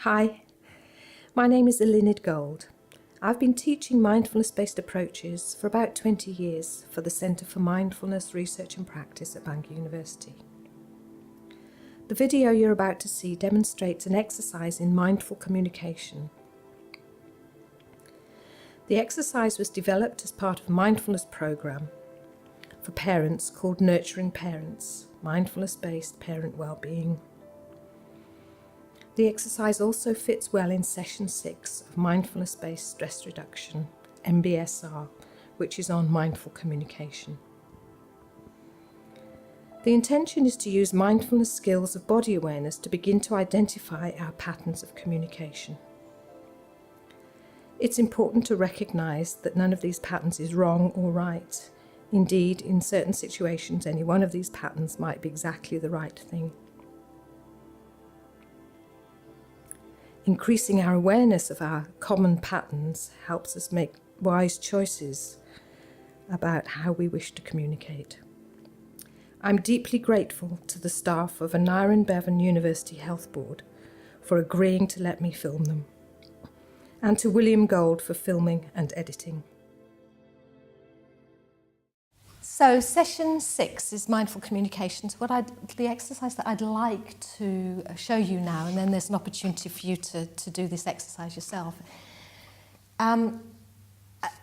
Hi, my name is Eluned God. I've been teaching mindfulness-based approaches for about 20 years for the Centre for Mindfulness Research and Practice at Bangor University. The video you're about to see demonstrates an exercise in mindful communication. The exercise was developed as part of a mindfulness programme for parents called Nurturing Parents, Mindfulness-Based Parent Wellbeing. The exercise also fits well in session 6 of Mindfulness Based Stress Reduction, MBSR, which is on mindful communication. The intention is to use mindfulness skills of body awareness to begin to identify our patterns of communication. It's important to recognise that none of these patterns is wrong or right. Indeed, in certain situations, any one of these patterns might be exactly the right thing. Increasing our awareness of our common patterns helps us make wise choices about how we wish to communicate. I'm deeply grateful to the staff of Aneurin Bevan University Health Board for agreeing to let me film them, and to Eluned God for filming and editing. So session 6 is mindful communications. The exercise that I'd like to show you now, and then there's an opportunity for you to do this exercise yourself.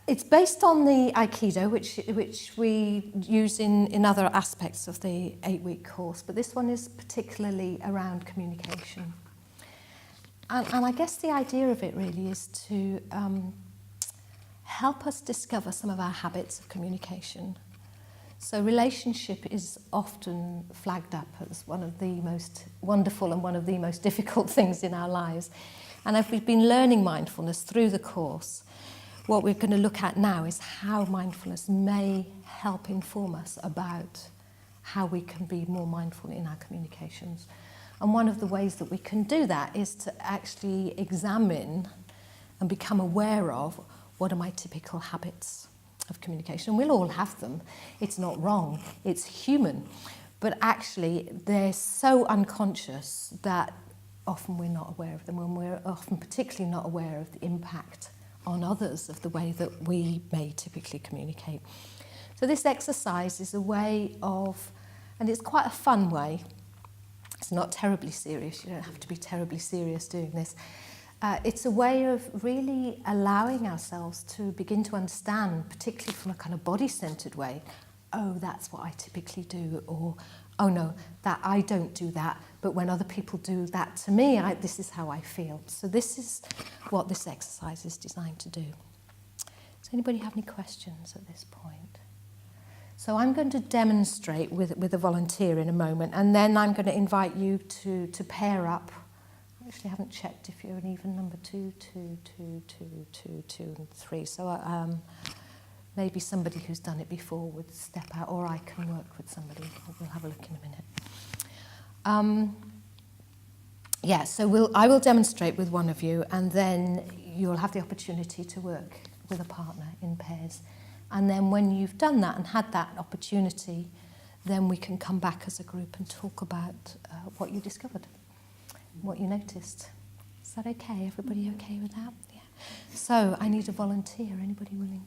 It's based on the Aikido, which we use in other aspects of the 8-week course, but this one is particularly around communication. And I guess the idea of it really is to help us discover some of our habits of communication. So relationship is often flagged up as one of the most wonderful and one of the most difficult things in our lives. And if we've been learning mindfulness through the course, what we're going to look at now is how mindfulness may help inform us about how we can be more mindful in our communications. And one of the ways that we can do that is to actually examine and become aware of what are my typical habits of communication. We'll all have them. It's not wrong. It's human. But actually, they're so unconscious that often we're not aware of them, and we're often particularly not aware of the impact on others of the way that we may typically communicate. So this exercise is a way of, and it's quite a fun way. It's not terribly serious. You don't have to be terribly serious doing this. It's a way of really allowing ourselves to begin to understand, particularly from a kind of body-centered way, oh, that's what I typically do, or, oh no, that I don't do that, but when other people do that to me, this is how I feel. So this is what this exercise is designed to do. Does anybody have any questions at this point? So I'm going to demonstrate with a volunteer in a moment, and then I'm going to invite you to pair up. Actually, I haven't checked if you're an even number 2, 2, 2, 2, 2, 2, and 3. So maybe somebody who's done it before would step out, or I can work with somebody. We'll have a look in a minute. So I will demonstrate with one of you, and then you'll have the opportunity to work with a partner in pairs. And then when you've done that and had that opportunity, then we can come back as a group and talk about what you discovered. What you noticed. Is that okay? Everybody okay with that? Yeah. So I need a volunteer. Anybody willing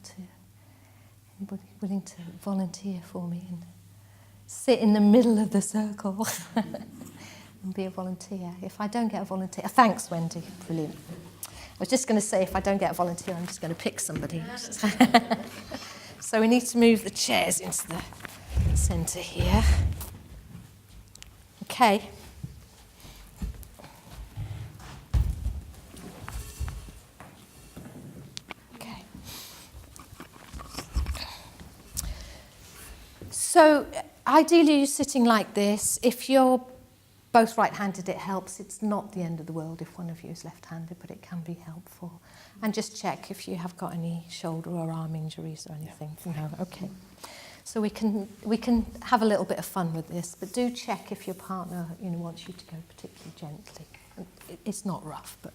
to volunteer for me and sit in the middle of the circle and be a volunteer? If I don't get a volunteer, thanks, Wendy. Brilliant. I was just going to say, if I don't get a volunteer, I'm just going to pick somebody. So we need to move the chairs into the centre here. Okay. So ideally you're sitting like this. If you're both right-handed, it helps. It's not the end of the world if one of you is left-handed, but it can be helpful. And just check if you have got any shoulder or arm injuries or anything. No, okay. So we can have a little bit of fun with this, but do check if your partner wants you to go particularly gently. It's not rough, but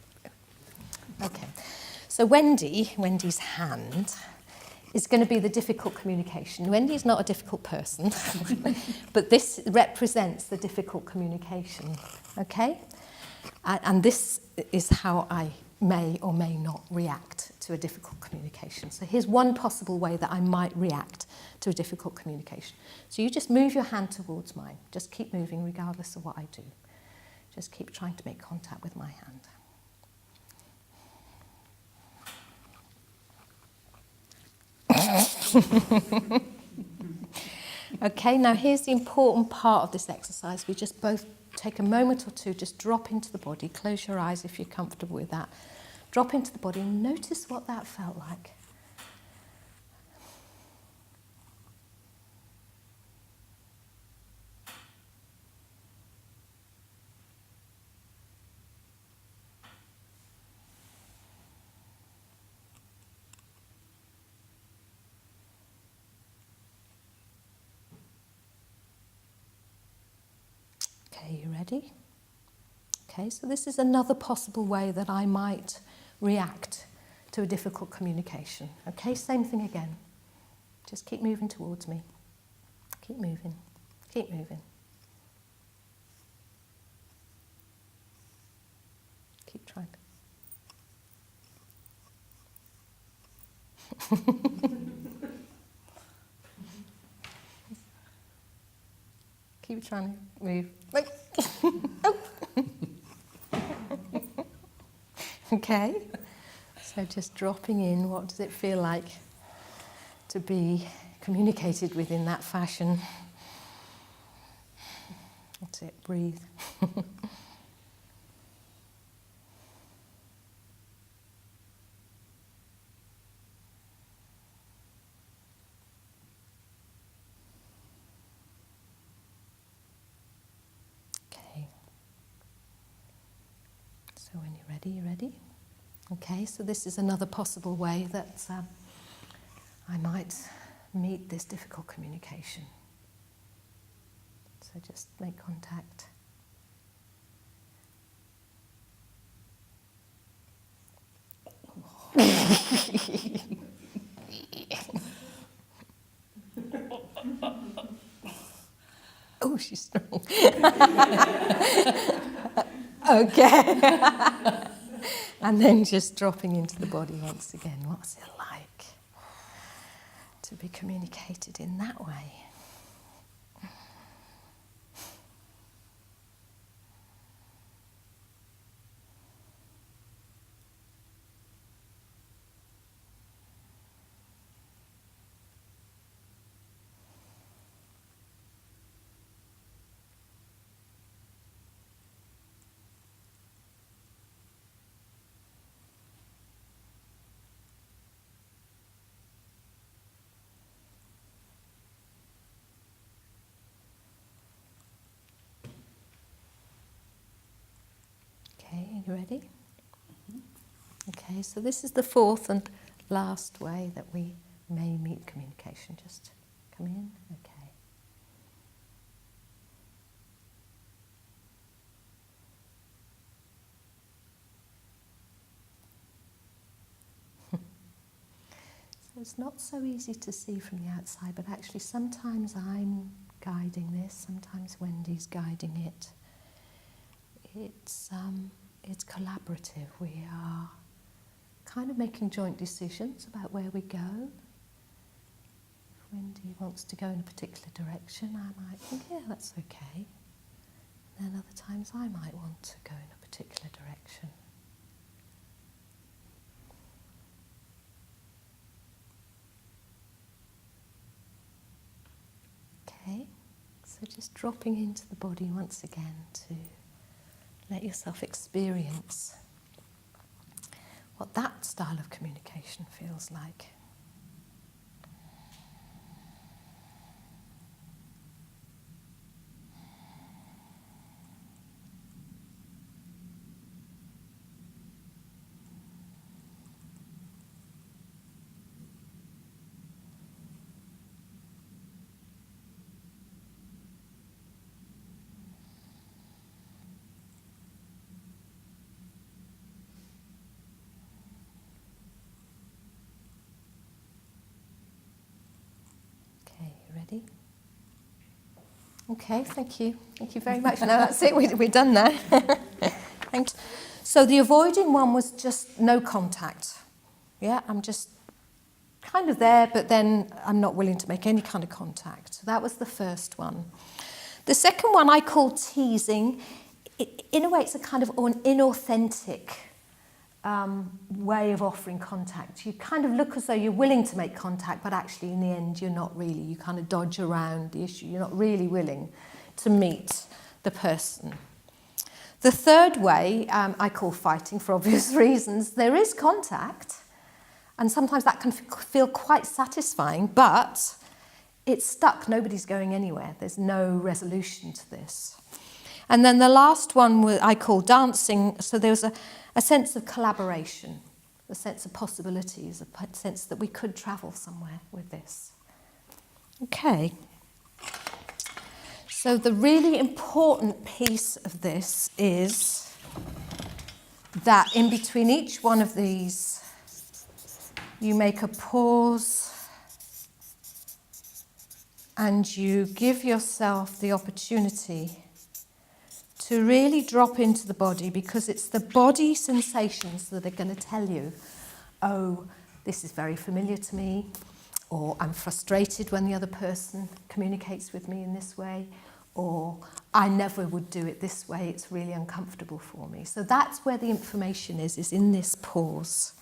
okay. So Wendy's hand is going to be the difficult communication. Wendy is not a difficult person, but this represents the difficult communication, okay? And this is how I may or may not react to a difficult communication. So here's one possible way that I might react to a difficult communication. So you just move your hand towards mine. Just keep moving regardless of what I do. Just keep trying to make contact with my hand. Okay, now here's the important part of this exercise. We just both take a moment or two, just drop into the body. Close your eyes if you're comfortable with that. Drop into the body and notice what that felt like. Okay, you ready? Okay, so this is another possible way that I might react to a difficult communication. Okay, same thing again. Just keep moving towards me. Keep moving. Keep moving. Keep trying. Keep trying to move. Okay, so just dropping in, what does it feel like to be communicated with in that fashion? That's it, breathe. So when you're ready, you're ready. Okay, so this is another possible way that I might meet this difficult communication. So just make contact. Oh, she's strong. Okay. And then just dropping into the body once again. What's it like to be communicated in that way? Okay, are you ready? Mm-hmm. Okay, so this is the fourth and last way that we may meet communication. Just come in, okay. So it's not so easy to see from the outside, but actually sometimes I'm guiding this, sometimes Wendy's guiding it. It's collaborative. We are kind of making joint decisions about where we go. If Wendy wants to go in a particular direction, I might think, yeah, that's okay. And then other times I might want to go in a particular direction. Okay, so just dropping into the body once again to let yourself experience what that style of communication feels like. Ready? Okay, thank you. Thank you very much. No, that's it. We're done now. Thanks. So the avoiding one was just no contact. Yeah, I'm just kind of there, but then I'm not willing to make any kind of contact. So that was the first one. The second one I call teasing. In a way, it's a kind of an inauthentic way of offering contact. You kind of look as though you're willing to make contact, but actually in the end you're not really. You kind of dodge around the issue. You're not really willing to meet the person. The third way I call fighting for obvious reasons. There is contact, and sometimes that can feel quite satisfying, but it's stuck. Nobody's going anywhere. There's no resolution to this. And then the last one I call dancing. So there was a sense of collaboration, a sense of possibilities, a sense that we could travel somewhere with this. Okay. So the really important piece of this is that in between each one of these, you make a pause and you give yourself the opportunity to really drop into the body, because it's the body sensations that are going to tell you, oh, this is very familiar to me, or I'm frustrated when the other person communicates with me in this way, or I never would do it this way, it's really uncomfortable for me. So that's where the information is in this pause.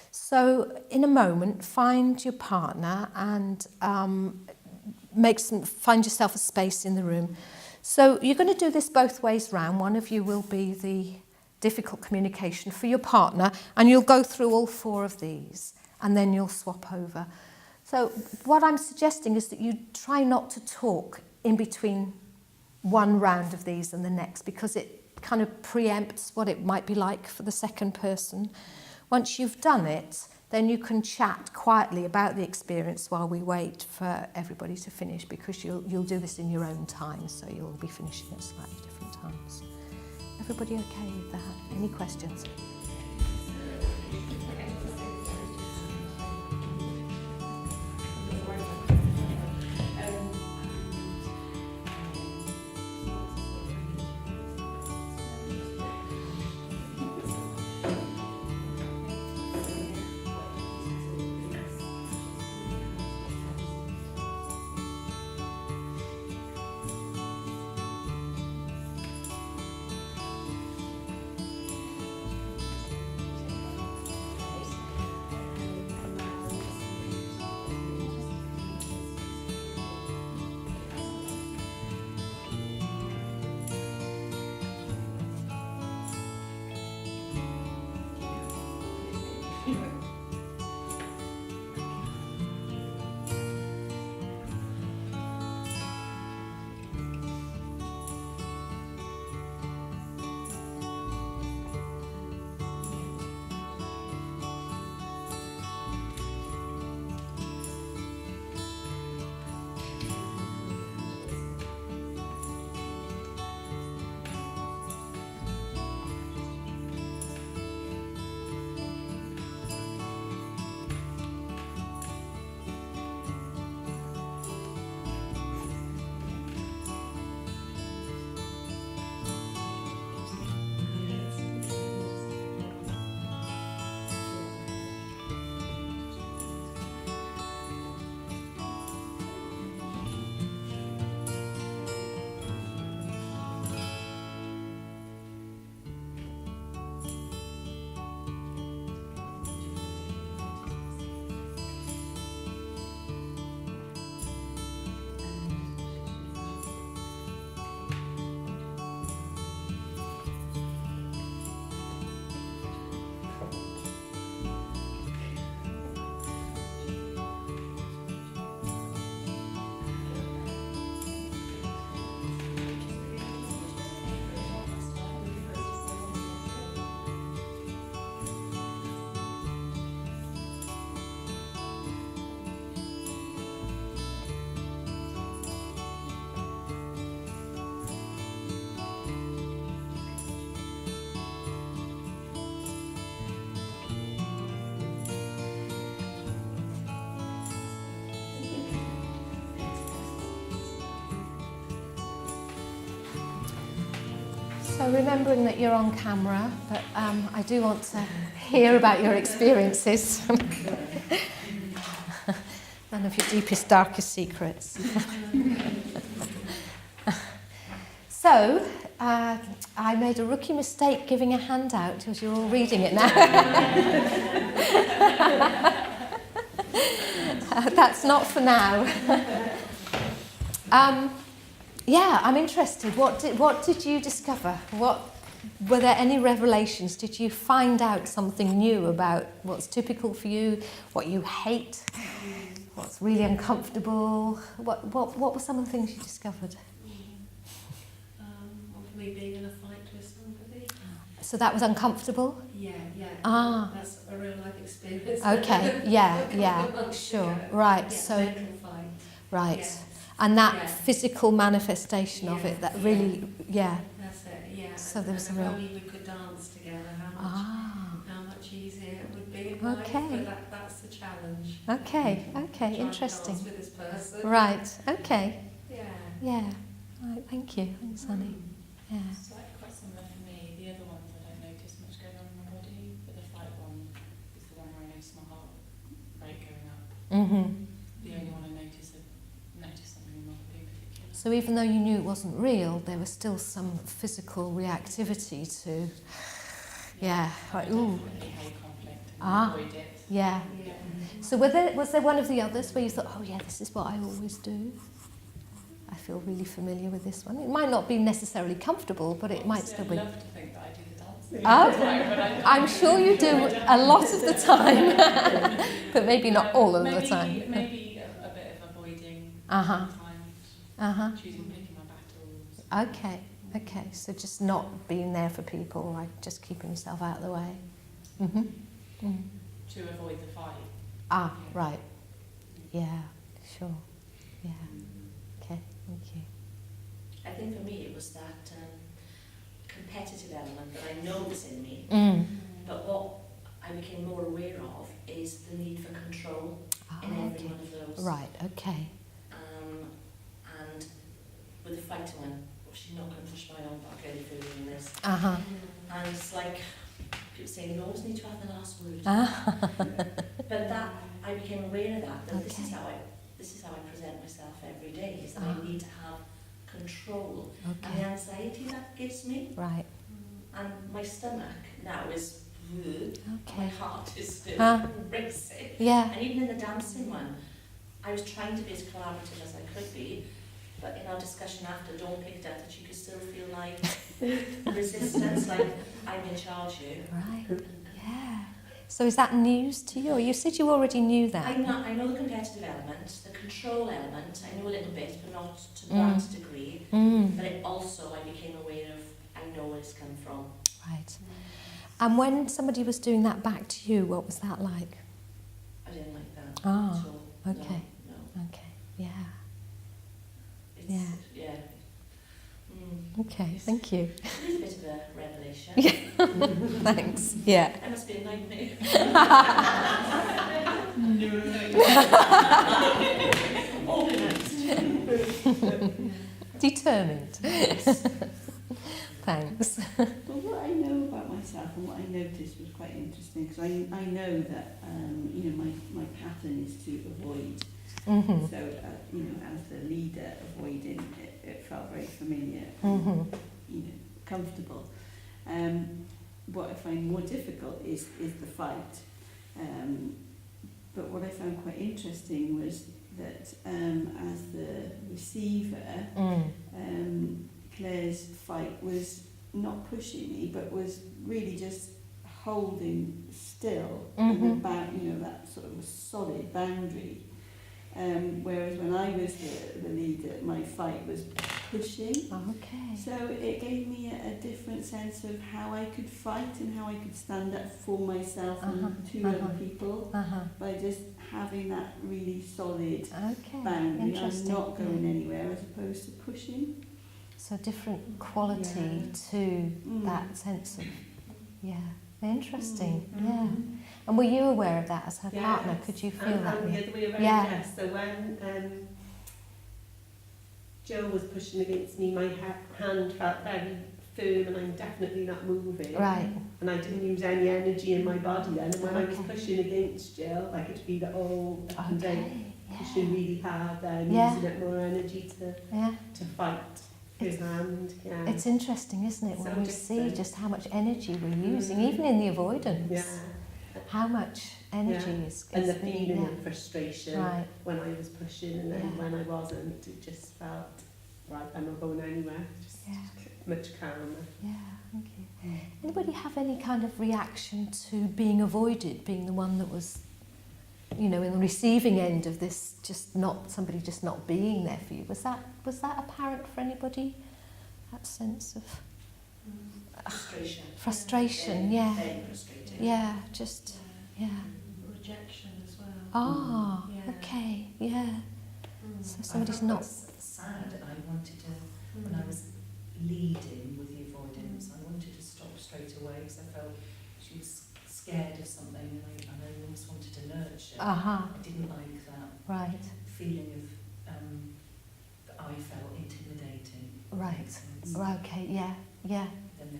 So in a moment, find your partner and find yourself a space in the room. So you're going to do this both ways round. One of you will be the difficult communication for your partner, and you'll go through all 4 of these, and then you'll swap over. So what I'm suggesting is that you try not to talk in between one round of these and the next, because it kind of preempts what it might be like for the second person. Once you've done it, then you can chat quietly about the experience while we wait for everybody to finish, because you'll do this in your own time, so you'll be finishing at slightly different times. Everybody okay with that? Any questions? So remembering that you're on camera, but I do want to hear about your experiences. None of your deepest, darkest secrets. So, I made a rookie mistake giving a handout because you're all reading it now. That's not for now. Yeah, I'm interested. What did you discover? Were there any revelations? Did you find out something new about what's typical for you, what you hate, what's really uncomfortable? What were some of the things you discovered? For me, being in a fight with somebody. So that was uncomfortable? Yeah. That's a real life experience. Okay, yeah, sure. Right, Yeah, so... mental fight. Right. Yes. And that Yeah. physical manifestation of it, that really, That's it, yeah. So there was a and real... if only we could dance together, how much easier it would be in life. Okay. But that's the challenge. Okay, Trying interesting. to dance with this person. Right, okay. Yeah. Right, thank you. Thanks, Annie. Yeah. It's like quite similar for me. The other ones I don't notice much going on in my body, but the fight one is the one where I notice my heart rate going up. Mm-hmm. The only one I notice something in my body in particular. So even though you knew it wasn't real, there was still some physical reactivity to... like, ooh. Definitely hate conflict and avoid it. Yeah. So was there one of the others where you thought, oh yeah, this is what I always do? I feel really familiar with this one. It might not be necessarily comfortable, but it might still be. I love to think that I do the dancing. Oh, I'm sure you do a lot of the time, but maybe not all of the time. Maybe a bit of avoiding Uh-huh. choosing picking my battles. Okay. So just not being there for people, like just keeping yourself out of the way. Mm-hmm. Mm. To avoid the fight. Right. Yeah, sure. Yeah. Okay, thank you. I think for me it was that competitive element that I know is in me, but what I became more aware of is the need for control in every one of those. Right, okay. And with the fighter one, she's not going to push my own back any further than this. Uh-huh. And it's like people saying you always need to have the last word. But that I became aware of that this is how I present myself every day, is that I need to have control. And the anxiety that gives me. Right. And my stomach now is my heart is still racing. Yeah. And even in the dancing one, I was trying to be as collaborative as I could be, but in our discussion after, Dawn picked up that you could still feel like resistance, like I'm in charge here. Right. Yeah. So is that news to you? Or you said you already knew that. I know the competitive element, the control element. I know a little bit, but not to that degree. But it also, I became aware of, I know where it's come from. Right. And when somebody was doing that back to you, what was that like? I didn't like that at all. Okay. No. Okay. Yeah. Yeah. Okay, thank you. It is a bit of a revelation. Thanks. Yeah. That must be a nightmare. Determined. Thanks. Well, what I know about myself and what I noticed was quite interesting, because I know that my pattern is to avoid. Mm-hmm. So as the leader, avoiding it felt very familiar, comfortable. What I find more difficult is the fight. But what I found quite interesting was that as the receiver, Claire's fight was not pushing me, but was really just holding still and about that sort of solid boundary. Whereas when I was the leader, my fight was pushing. Okay. So it gave me a different sense of how I could fight and how I could stand up for myself and to other people by just having that really solid boundary. I'm not going anywhere, as opposed to pushing. So different quality to that sense of, interesting, And were you aware of that as her partner? Could you feel that? And the other way around, yes. So when Joe was pushing against me, my hand felt very firm and I'm definitely not moving. Right. And I didn't use any energy in my body then. And when I was Okay. pushing against Jill, I could feel it all up and down. Okay. Pushing really hard then, Yeah. using it more energy Yeah. to fight his hand. Yeah. It's interesting, isn't it, So when we see different. just how much energy we're using, even in the avoidance. Yeah. How much energy is And the being- feeling yeah. of frustration Right. when I was pushing, and then Yeah. when I wasn't, it just felt, right, I'm not going anywhere. Just Yeah. much calmer. Yeah, thank you. Anybody have any kind of reaction to being avoided, being the one that was, you know, in the receiving end of this, just not somebody just not being there for you? Was that apparent for anybody? That sense of frustration, yeah. Very frustrating. Yeah, just, yeah. Rejection as well. Ah, Yeah. okay, yeah. So somebody's I felt not. quite sad. I wanted to, when I was leading with the avoidance, I wanted to stop straight away because I felt she was scared of something, and I almost wanted to nurture. Aha, I didn't like that right, feeling of that I felt intimidating. right. Makes sense. Right, okay, yeah, yeah. Then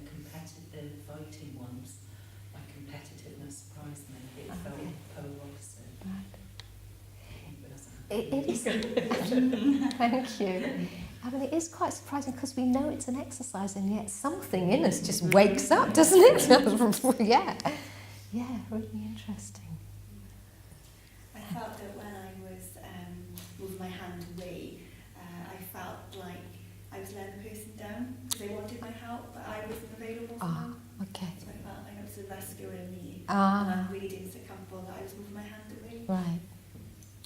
the fighting ones, my competitiveness surprised me. It felt Okay. polar opposite. Right. It It is. Thank you. I mean, it is quite surprising because we know it's an exercise, and yet something in us just wakes up, doesn't it? Yeah. Yeah, really interesting. I felt that when I was moving my hand away, I felt like I was letting the person down because they wanted my help, but I wasn't available for Ah, them. okay. So I felt like I was a rescuer in me. And Ah, I really didn't feel comfortable that I was moving my hand away. right.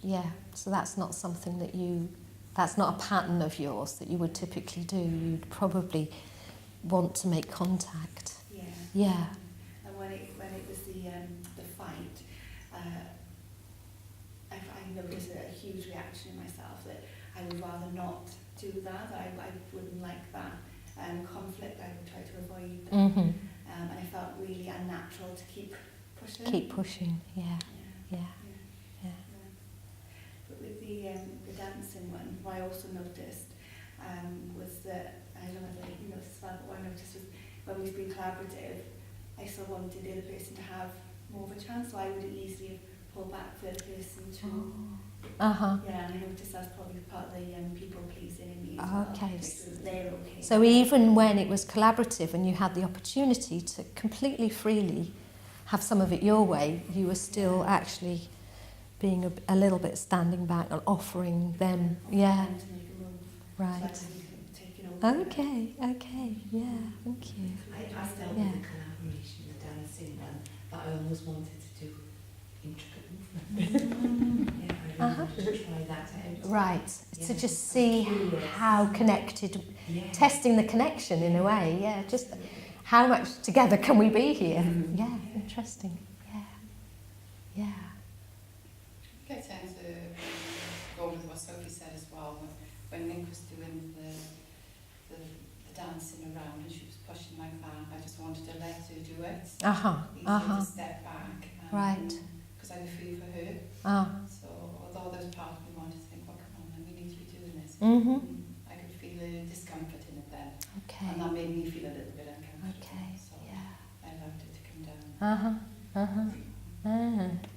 Yeah, so that's not something that that's not a pattern of yours that you would typically do. You'd probably want to make contact. Yeah. Yeah. And when it was the fight, I noticed a huge reaction in myself that I would rather not do that. I wouldn't like that conflict. I would try to avoid that. Mm-hmm. And I felt really unnatural to keep pushing. Keep pushing, yeah, Yeah. yeah. Yeah. But with the dancing one, what I also noticed was that, I don't know if you noticed that, but what I noticed was when we've been collaborative, I still wanted the other person to have more of a chance, so I would easily pull back for the person to... Uh-huh. Yeah, and I noticed that's probably part of the people pleasing in me as well. Okay. Make sure that they're okay. So even when it was collaborative and you had the opportunity to completely freely have some of it your way, you were still actually being a little bit standing back and offering them, yeah, Them to make a move. right. So I didn't take it over. Okay, yeah, thank you. I felt Yeah. with the collaboration, the dancing one, that I almost wanted to do intricate movement. Yeah, I really wanted to try that out. Right, to Yeah. just see Curious. how connected, Yeah. testing the connection in a way, yeah, just how much together can we be here? Mhm. Yeah, interesting, yeah, yeah. I tend to go with what Sophie said as well. When Nick was doing the dancing around and she was pushing like that, I just wanted to let her do it. Uh-huh, Easier uh-huh, to step back. right, Because I would feel for her. So although there's part of me wanted to think, well, come on, we need to be doing this. mm-hmm, I could feel a discomfort in it then. okay, And that made me feel a little bit uncomfortable. okay, So yeah. I allowed it to come down. Uh-huh, uh-huh.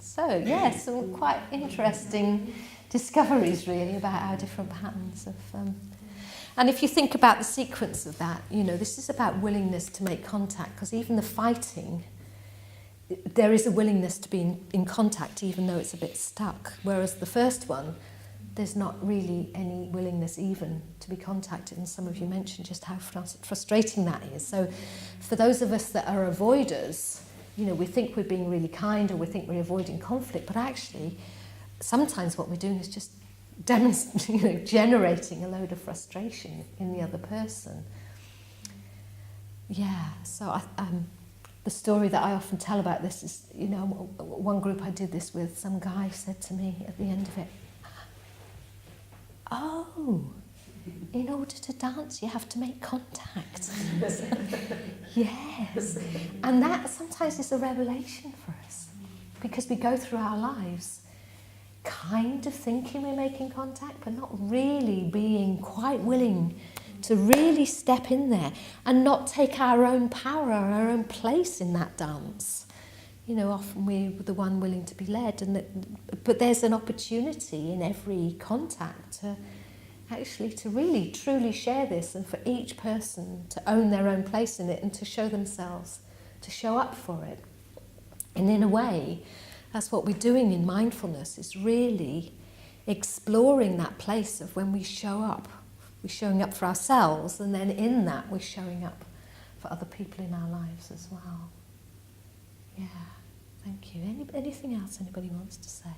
So, yes, some quite interesting discoveries really about our different patterns of... And if you think about the sequence of that, you know, this is about willingness to make contact, because even the fighting, there is a willingness to be in contact even though it's a bit stuck, whereas the first one, there's not really any willingness even to be contacted, and some of you mentioned just how frustrating that is. So for those of us that are avoiders, you know, we think we're being really kind or we think we're avoiding conflict, but actually sometimes what we're doing is just generating a load of frustration in the other person. Yeah, so the story that I often tell about this is, you know, one group I did this with, some guy said to me at the end of it, "Oh, in order to dance, you have to make contact." Yes. And that sometimes is a revelation for us, because we go through our lives kind of thinking we're making contact, but not really being quite willing to really step in there and not take our own power, our own place in that dance. You know, often we're the one willing to be led, but there's an opportunity in every contact to actually to really truly share this, and for each person to own their own place in it and to show themselves, to show up for it. And in a way, that's what we're doing in mindfulness, is really exploring that place of when we show up. We're showing up for ourselves, and then in that we're showing up for other people in our lives as well. Yeah, thank you. Anything else anybody wants to say?